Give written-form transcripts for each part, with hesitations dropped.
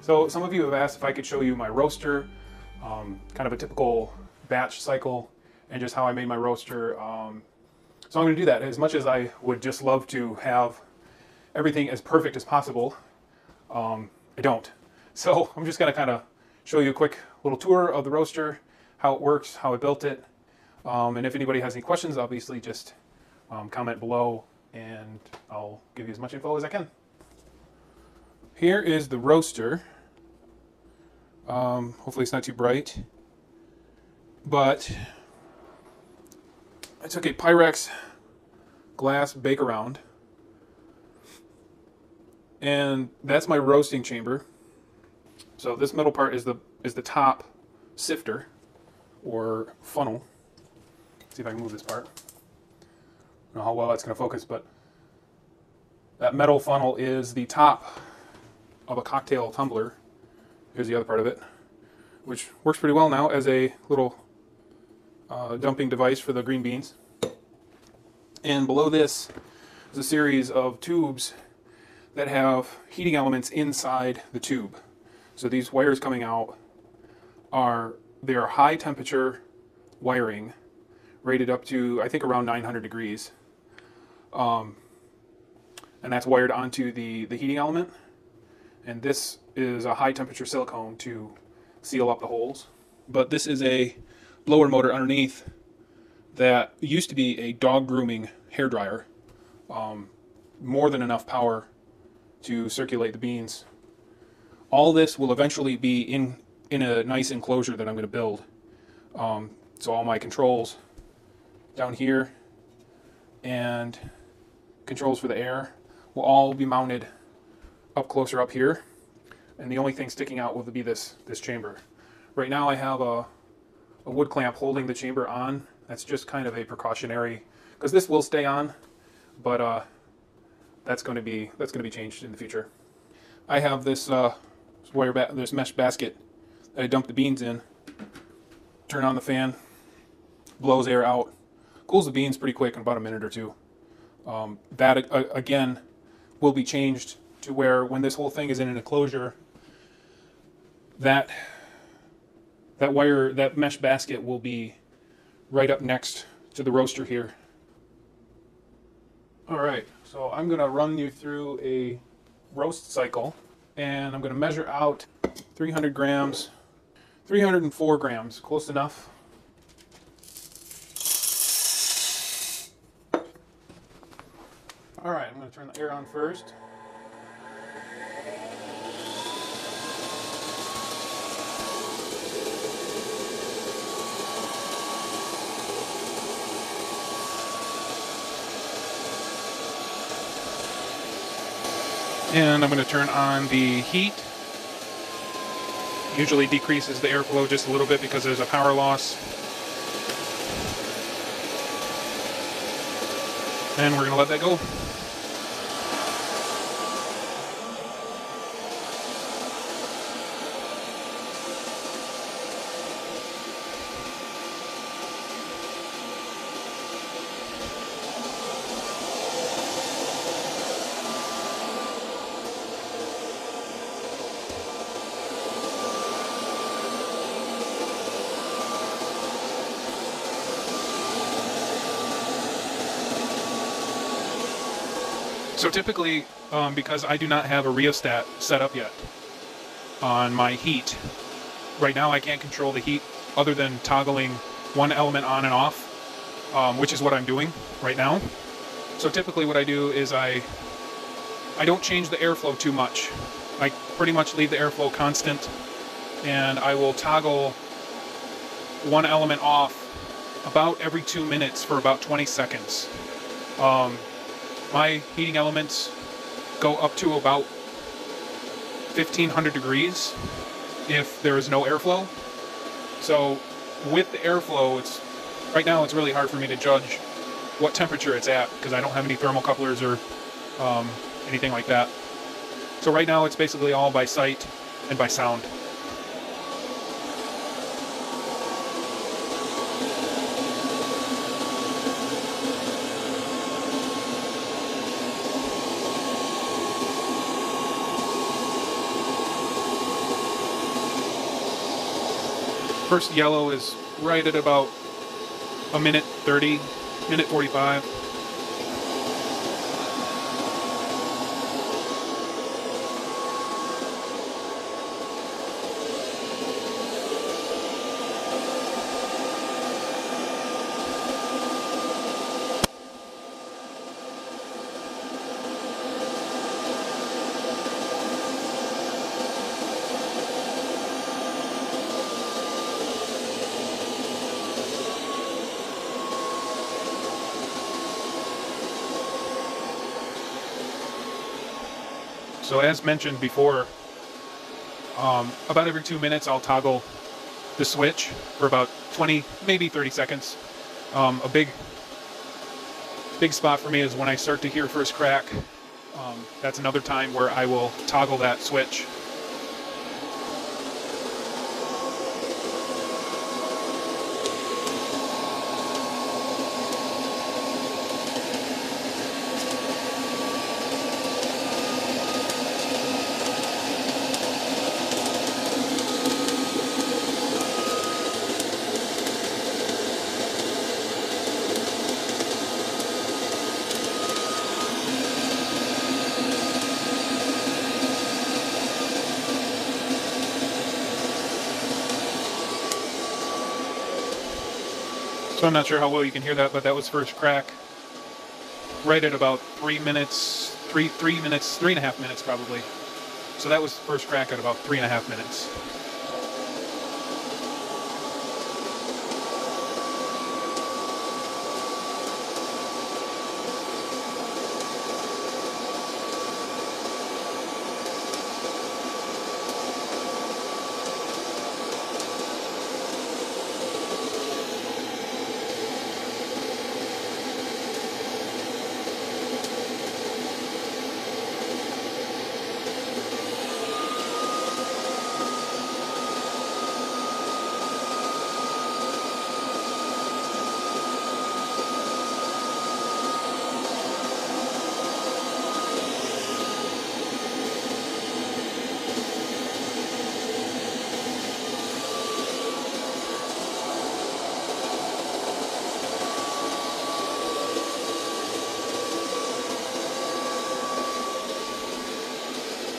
So some of you have asked if I could show you my roaster, kind of a typical batch cycle, and just how I made my roaster. So I'm going to do that. As much as I would just love to have everything as perfect as possible, I don't. So I'm just going to kind of show you a quick little tour of the roaster, how it works, how I built it, and if anybody has any questions, obviously just comment below and I'll give you as much info as I can. Here is the roaster. Hopefully it's not too bright, but I took a Pyrex glass bake around, and that's my roasting chamber. So this middle part is the top sifter or funnel. Let's see if I can move this part. I don't know how well that's going to focus, but that metal funnel is the top of a cocktail tumbler. Here's the other part of it, which works pretty well now as a little dumping device for the green beans. And below this is a series of tubes that have heating elements inside the tube. So these wires coming out are high temperature wiring, rated up to I think around 900 degrees, and that's wired onto the heating element. And this is a high temperature silicone to seal up the holes. But this is a blower motor underneath that used to be a dog grooming hair dryer. More than enough power to circulate the beans. All this will eventually be in a nice enclosure that I'm going to build. So all my controls down here and controls for the air will all be mounted up closer up here, and the only thing sticking out will be this chamber. Right now I have a wood clamp holding the chamber on. That's just kind of a precautionary, because this will stay on, but that's going to be changed in the future. I have this this mesh basket that I dump the beans in. Turn on the fan, blows air out, cools the beans pretty quick in about a minute or two. That again will be changed to where when this whole thing is in an enclosure, that mesh basket will be right up next to the roaster here. Alright, so I'm going to run you through a roast cycle, and I'm going to measure out 300 grams, 304 grams, close enough. Alright, I'm going to turn the air on first. And I'm going to turn on the heat. Usually decreases the airflow just a little bit because there's a power loss. And we're going to let that go. So typically, because I do not have a rheostat set up yet on my heat, right now I can't control the heat other than toggling one element on and off, which is what I'm doing right now. So typically what I do is I don't change the airflow too much. I pretty much leave the airflow constant, and I will toggle one element off about every 2 minutes for about 20 seconds. My heating elements go up to about 1500 degrees if there is no airflow. So with the airflow, right now it's really hard for me to judge what temperature it's at, because I don't have any thermocouplers or anything like that. So right now it's basically all by sight and by sound. First yellow is right at about a minute 30, minute 45. So as mentioned before, about every 2 minutes I'll toggle the switch for about 20, maybe 30 seconds. A big spot for me is when I start to hear first crack. That's another time where I will toggle that switch. So I'm not sure how well you can hear that, but that was first crack. Right at about 3 minutes, 3.5 minutes probably. So that was first crack at about 3.5 minutes.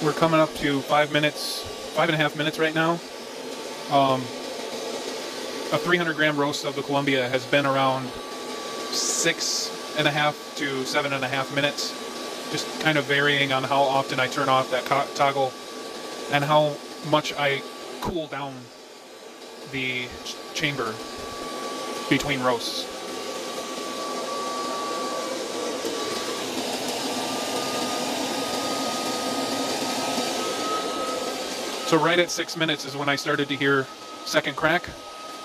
We're coming up to 5 minutes, 5.5 minutes right now. A 300 gram roast of the Columbia has been around 6.5 to 7.5 minutes, just kind of varying on how often I turn off that toggle and how much I cool down the chamber between roasts. So right at 6 minutes is when I started to hear second crack,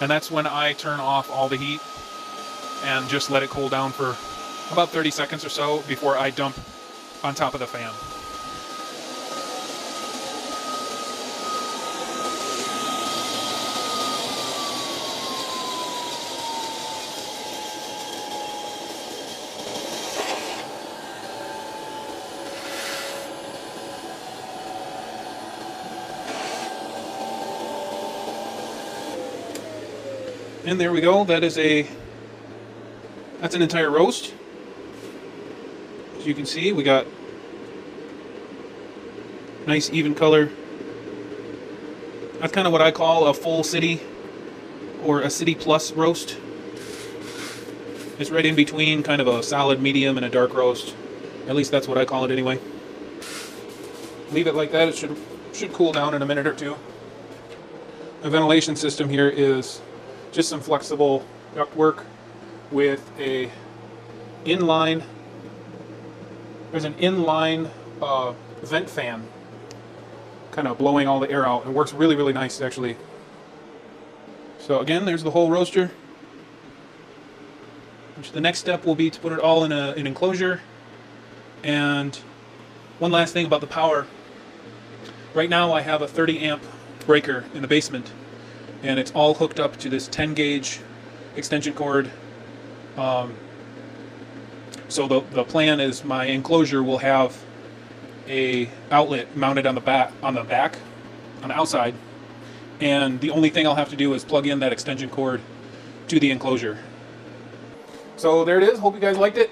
and that's when I turn off all the heat and just let it cool down for about 30 seconds or so before I dump on top of the fan. And there we go. That's an entire roast. As you can see, we got nice even color. That's kind of what I call a full city or a city plus roast. It's right in between kind of a solid medium and a dark roast. At least that's what I call it anyway. Leave it like that. It should cool down in a minute or two. The ventilation system here is just some flexible ductwork with there's an inline vent fan kind of blowing all the air out. It works really, really nice actually. So again, there's the whole roaster. The next step will be to put it all in an enclosure. And one last thing about the power. Right now I have a 30 amp breaker in the basement, and it's all hooked up to this 10 gauge extension cord. So the plan is my enclosure will have a outlet mounted on the back, on the outside, and the only thing I'll have to do is plug in that extension cord to the enclosure. So there it is. Hope you guys liked it.